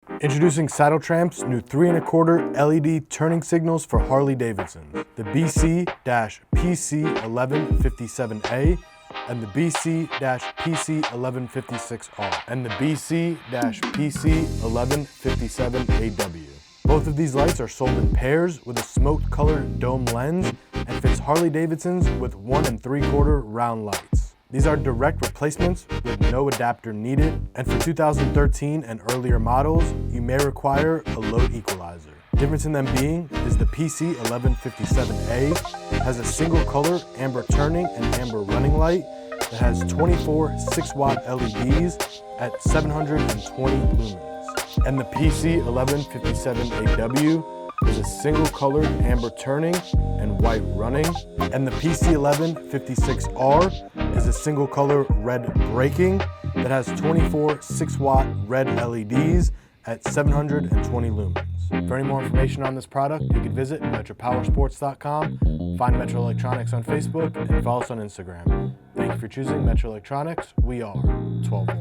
Introducing Saddle Tramp's new 3¼ LED turning signals for Harley-Davidson, the BC-PC1157A and the BC-PC1156R and the BC-PC1157AW. Both of these lights are sold in pairs with a smoked colored dome lens and fits Harley-Davidsons with 1 3/4 round lights. These are direct replacements with no adapter needed, and for 2013 and earlier models, you may require a load equalizer. The difference in them being is the PC-1157A has a single color amber turning and amber running light that has 24 6-watt LEDs at 720 lumens. And the PC-1157AW is a single colored amber turning and white running, and the BC-1156R is a single color red braking that has 24 6-watt red LEDs at 720 lumens. For any more information on this product, you can visit metropowersports.com, find Metra Electronics on Facebook, and follow us on Instagram. Thank you for choosing Metra Electronics. We are 12 volt.